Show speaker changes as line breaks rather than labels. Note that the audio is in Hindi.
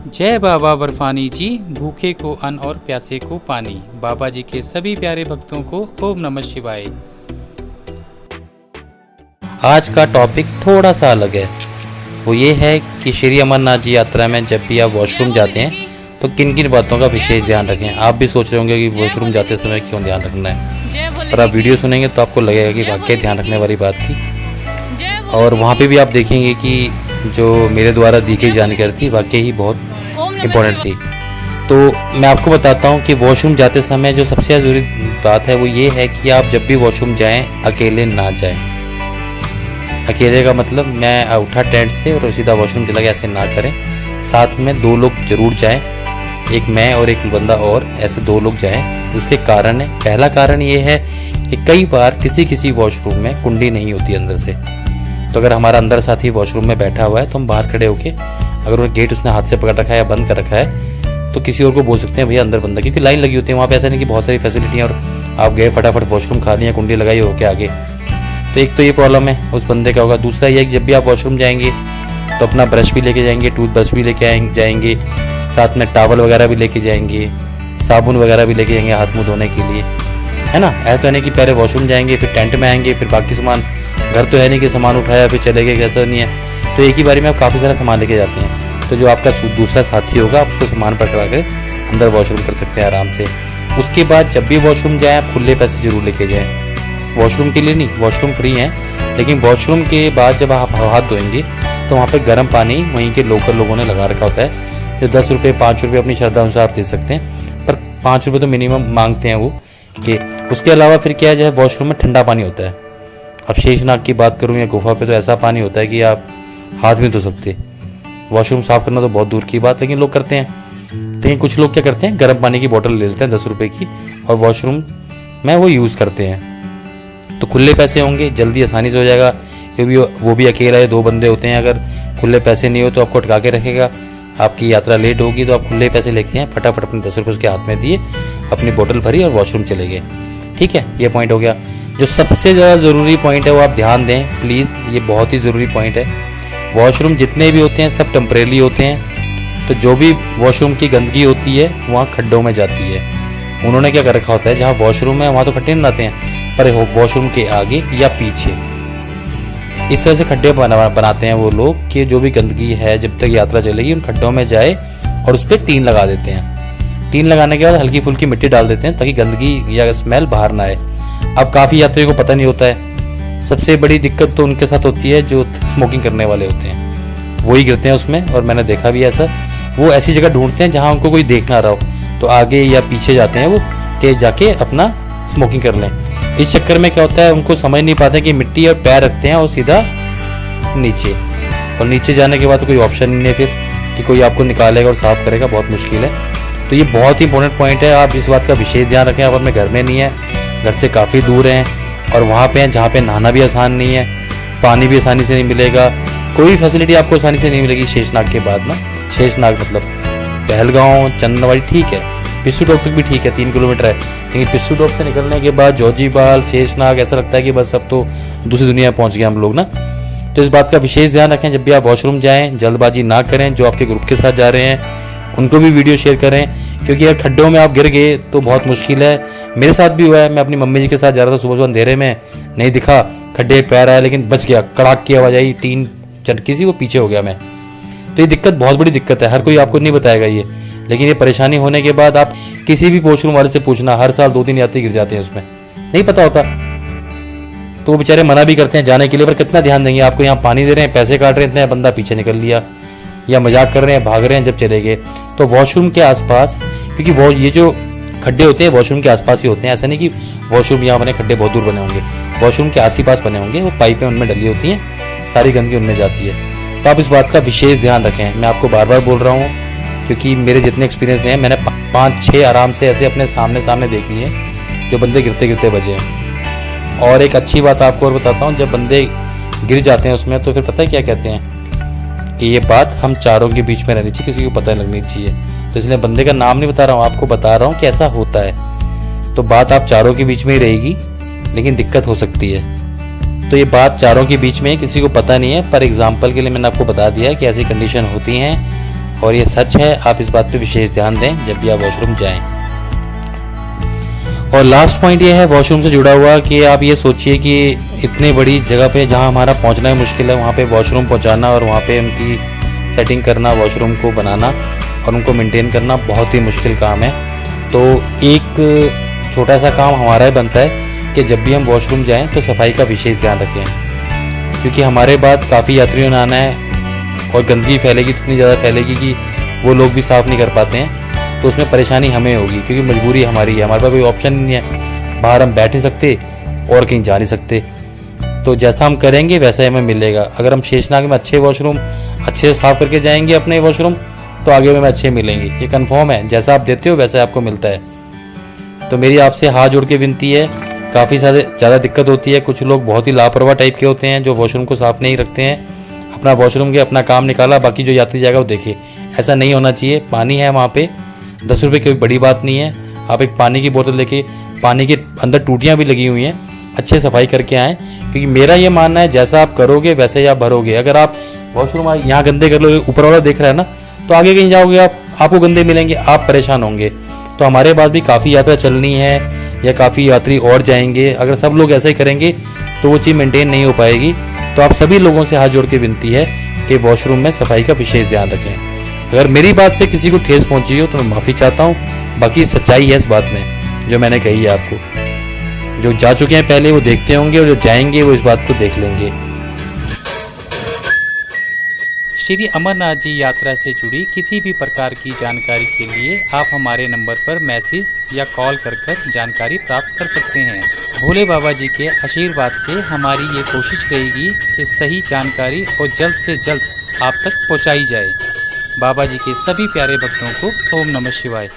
जय बाबा बर्फानी जी, भूखे को अन्न और प्यासे को पानी। बाबा जी के सभी प्यारे भक्तों को ओम नमः शिवाय।
आज का टॉपिक थोड़ा सा अलग है। वो ये है कि श्री अमरनाथ जी यात्रा में जब भी आप वॉशरूम जाते हैं तो किन किन बातों का विशेष ध्यान रखें। आप भी सोच रहे होंगे कि वॉशरूम जाते समय क्यों ध्यान रखना है, पर आप वीडियो सुनेंगे तो आपको लगेगा कि वाकई ध्यान रखने वाली बात थी। और वहाँ पे भी आप देखेंगे कि जो मेरे द्वारा दी गई जानकारी थी वाकई ही बहुत इम्पोर्टेंट थी। तो मैं आपको बताता हूँ कि वॉशरूम जाते समय जो सबसे ज़रूरी बात है वो ये है कि आप जब भी वॉशरूम जाएं अकेले ना जाएं। अकेले का मतलब मैं उठा टेंट से और सीधा वॉशरूम चला गया, ऐसे ना करें। साथ में 2 लोग जरूर जाएं, एक मैं और एक बंदा और, ऐसे 2 लोग जाएं। उसके कारण है, पहला कारण ये है कि कई बार किसी वॉशरूम में कुंडी नहीं होती अंदर से। तो अगर हमारा अंदर साथी वॉशरूम में बैठा हुआ है तो हम बाहर खड़े होके, अगर वो गेट उसने हाथ से पकड़ रखा है या बंद कर रखा है तो किसी और को बोल सकते हैं भैया अंदर बंदा, क्योंकि लाइन लगी होती है वहाँ पे। ऐसा नहीं कि बहुत सारी फैसिलिटी और आप गए फटाफट वॉशरूम खा लिया, कुंडी लगाई होके आगे। तो एक तो ये प्रॉब्लम है उस बंदे का होगा। दूसरा ये कि जब भी आप वॉशरूम जाएंगे तो अपना ब्रश भी लेके जाएंगे, टूथ ब्रश भी लेके जाएंगे, साथ में टॉवल वगैरह भी लेके जाएंगे, साबुन वगैरह भी लेके जाएंगे हाथ मुँह धोने के लिए, है ना। ऐसा तो नहीं कि पहले वॉशरूम जाएंगे फिर टेंट में आएंगे फिर बाकी सामान, घर तो है नहीं कि सामान उठाया फिर चले गए, ऐसा नहीं है। तो एक ही बारी में आप काफ़ी सारा सामान लेके जाते हैं। तो जो आपका दूसरा साथी होगा आप उसको सामान पकड़ा कर अंदर वॉशरूम कर सकते हैं आराम से। उसके बाद जब भी वॉशरूम जाएँ आप खुले पैसे जरूर लेके जाएँ। वॉशरूम के लिए नहीं, वॉशरूम फ्री हैं, लेकिन वॉशरूम के बाद जब आप हाथ धोएंगे तो वहाँ पे गर्म पानी वहीं के लोकल लोगों ने लगा रखा होता है। जो 10 रुपये 5 रुपये अपनी श्रद्धा अनुसार आप दे सकते हैं, पर 5 रुपये तो मिनिमम मांगते हैं वो कि। उसके अलावा फिर क्या है, जो है वॉशरूम में ठंडा पानी होता है। अब शेषनाग की बात करूँ या गुफा पे तो ऐसा पानी होता है कि आप हाथ भी धो सकते। वॉशरूम साफ़ करना तो बहुत दूर की बात, लेकिन लोग करते हैं। लेकिन कुछ लोग क्या करते हैं, गर्म पानी की बोतल ले लेते हैं 10 रुपये की और वॉशरूम में वो यूज़ करते हैं। तो खुले पैसे होंगे, जल्दी आसानी से हो जाएगा, क्योंकि वो भी अकेला है, 2 बंदे होते हैं। अगर खुले पैसे नहीं हो तो आपको अटका के रखेगा, आपकी यात्रा लेट होगी। तो आप खुले पैसे लेके आए, फटाफट अपने 10 रुपये उसके हाथ में दिए, अपनी बोतल भरी और वॉशरूम चले गए। ठीक है, ये पॉइंट हो गया। जो सबसे ज़्यादा ज़रूरी पॉइंट है वो आप ध्यान दें प्लीज़, ये बहुत ही ज़रूरी पॉइंट है। वॉशरूम जितने भी होते हैं सब टेम्परेरी होते हैं। तो जो भी वॉशरूम की गंदगी होती है वहाँ खड्डों में जाती है। उन्होंने क्या कर रखा होता है, जहाँ वॉशरूम है वहाँ तो खड्डे बनाते हैं, पर वॉशरूम के आगे या पीछे इस तरह से खड्डे बनाते हैं वो लोग कि जो भी गंदगी है जब तक यात्रा चलेगी उन खड्डों में जाए, और उस पर टीन लगा देते हैं। टीन लगाने के बाद हल्की फुल्की मिट्टी डाल देते हैं ताकि गंदगी या स्मेल बाहर ना आए। अब काफ़ी यात्रियों को पता नहीं होता है। सबसे बड़ी दिक्कत तो उनके साथ होती है जो स्मोकिंग करने वाले होते हैं, वही गिरते हैं उसमें। और मैंने देखा भी ऐसा, वो ऐसी जगह ढूंढते हैं जहाँ उनको कोई देख ना रहा हो, तो आगे या पीछे जाते हैं वो कि जाके अपना स्मोकिंग कर लें। इस चक्कर में क्या होता है, उनको समझ नहीं पाते कि मिट्टी और पैर रखते हैं और सीधा नीचे, और नीचे जाने के बाद तो कोई ऑप्शन नहीं है फिर कि कोई आपको निकालेगा और साफ़ करेगा, बहुत मुश्किल है। तो ये बहुत ही इंपॉर्टेंट पॉइंट है, आप इस बात का विशेष ध्यान रखें। आप अपने घर में नहीं है, घर से काफ़ी दूर हैं और वहाँ पे हैं जहाँ पे नहाना भी आसान नहीं है, पानी भी आसानी से नहीं मिलेगा, कोई फैसिलिटी आपको आसानी से नहीं मिलेगी। शेषनाग के बाद ना, शेषनाग मतलब पहलगांव, चंदनवाड़ी ठीक है, पिस्सू टॉप तक भी ठीक है, 3 किलोमीटर है, लेकिन पिस्सू टॉप से निकलने के बाद जोजीबाल, शेषनाग, ऐसा लगता है कि बस अब तो दूसरी दुनिया में पहुँच गए हम लोग ना। तो इस बात का विशेष ध्यान रखें जब भी आप वॉशरूम जाएँ, जल्दबाजी ना करें। जो आपके ग्रुप के साथ जा रहे हैं उनको भी वीडियो शेयर करें, क्योंकि अगर खड्डों में आप गिर गए तो बहुत मुश्किल है। मेरे साथ भी हुआ है, मैं अपनी मम्मी जी के साथ जा रहा था, सुबह अंधेरे में नहीं दिखा, खड्डे पैर आया लेकिन बच गया, कड़ाक की आवाज़ आई, टीन चटकी सी, वो पीछे हो गया मैं। तो ये दिक्कत बहुत बड़ी दिक्कत है, हर कोई आपको नहीं बताएगा ये, लेकिन ये परेशानी होने के बाद आप किसी भी वॉशरूम वाले से पूछना, हर साल 2-3 यात्री गिर जाते हैं उसमें, नहीं पता होता। तो वो बेचारे मना भी करते हैं जाने के लिए, पर कितना ध्यान देंगे। आपको यहाँ पानी दे रहे हैं, पैसे काट रहे हैं, इतने बंदा पीछे निकल लिया, या मजाक कर रहे हैं, भाग रहे हैं जब चले गए। तो वॉशरूम के आसपास, क्योंकि वो ये जो खड्डे होते हैं वॉशरूम के आसपास ही होते हैं, ऐसा नहीं कि वॉशरूम यहाँ बने खड्डे बहुत दूर बने होंगे, वॉशरूम के आस ही पास बने होंगे, वो पाइपें उनमें डली होती हैं, सारी गंदगी उनमें जाती है। तो आप इस बात का विशेष ध्यान रखें। मैं आपको बार बार बोल रहा हूँ क्योंकि मेरे जितने एक्सपीरियंस में है, मैंने 5-6 आराम से ऐसे अपने सामने देख लिए हैं जो बंदे गिरते गिरते बचे हैं। और एक अच्छी बात आपको और बताता हूँ, जब बंदे गिर जाते हैं उसमें तो फिर पता है क्या कहते हैं कि ये बात हम चारों के बीच में रहनी चाहिए, किसी को पता नहीं लगनी चाहिए। तो इसलिए बंदे का नाम नहीं बता रहा हूँ, आपको बता रहा हूँ कि ऐसा होता है। तो बात आप चारों के बीच में ही रहेगी, लेकिन दिक्कत हो सकती है। तो ये बात चारों के बीच में किसी को पता नहीं है, पर एग्जाम्पल के लिए मैंने आपको बता दिया है कि ऐसी कंडीशन होती हैं। और ये सच है, आप इस बात पे विशेष ध्यान दें जब भी आप वॉशरूम जाएं। और लास्ट पॉइंट ये है वॉशरूम से जुड़ा हुआ कि आप ये सोचिए कि इतनी बड़ी जगह पे जहाँ हमारा पहुँचना मुश्किल है, वहाँ पे वॉशरूम पहुँचाना और वहाँ पे उनकी सेटिंग करना, वॉशरूम को बनाना और उनको मेंटेन करना बहुत ही मुश्किल काम है। तो एक छोटा सा काम हमारा ही बनता है कि जब भी हम वॉशरूम जाएं तो सफाई का विशेष ध्यान रखें, क्योंकि हमारे बाद काफ़ी यात्रियों ने आना है और गंदगी फैलेगी, इतनी ज़्यादा फैलेगी कि वो लोग भी साफ़ नहीं कर पाते हैं। तो उसमें परेशानी हमें होगी, क्योंकि मजबूरी हमारी है, हमारे पास कोई ऑप्शन नहीं है, बाहर हम बैठ नहीं सकते और कहीं जा नहीं सकते। तो जैसा हम करेंगे वैसा ही हमें मिलेगा। अगर हम शेषनाग में अच्छे वॉशरूम अच्छे से साफ़ करके जाएंगे अपने वॉशरूम, तो आगे में हमें अच्छे मिलेंगे, ये कंफर्म है। जैसा आप देते हो वैसा आपको मिलता है। तो मेरी आपसे हाथ जोड़ के विनती है, काफ़ी ज़्यादा दिक्कत होती है, कुछ लोग बहुत ही लापरवाह टाइप के होते हैं जो वॉशरूम को साफ़ नहीं रखते हैं, अपना वॉशरूम के अपना काम निकाला, बाकी जो यात्री जाएगा वो देखे। ऐसा नहीं होना चाहिए। पानी है वहाँ पे, 10 रुपये कोई बड़ी बात नहीं है। आप एक पानी की बोतल लेके, पानी के अंदर टूटियाँ भी लगी हुई हैं, अच्छे सफाई करके आएँ, क्योंकि मेरा ये मानना है जैसा आप करोगे वैसे ही आप भरोगे। अगर आप वॉशरूम यहाँ गंदे कर लो, ऊपर वाला देख रहा है ना, तो आगे कहीं जाओगे आपको गंदे मिलेंगे, आप परेशान होंगे। तो हमारे बाद भी काफ़ी यात्रा चलनी है या काफ़ी यात्री और जाएंगे, अगर सब लोग ऐसा ही करेंगे तो वो चीज़ मेंटेन नहीं हो पाएगी। तो आप सभी लोगों से हाथ जोड़ के विनती है कि वॉशरूम में सफाई का विशेष ध्यान रखें। अगर मेरी बात से किसी को ठेस पहुंची हो तो मैं माफ़ी चाहता हूँ, बाकी सच्चाई है इस बात में जो मैंने कही है। आपको जो जा चुके हैं पहले वो देखते होंगे और जो जाएंगे वो इस बात को देख लेंगे।
श्री अमरनाथ जी यात्रा से जुड़ी किसी भी प्रकार की जानकारी के लिए आप हमारे नंबर पर मैसेज या कॉल कर जानकारी प्राप्त कर सकते हैं। भोले बाबा जी के आशीर्वाद से हमारी ये कोशिश रहेगी कि सही जानकारी और जल्द से जल्द आप तक पहुंचाई जाए। बाबा जी के सभी प्यारे भक्तों को ओम नमः शिवाय।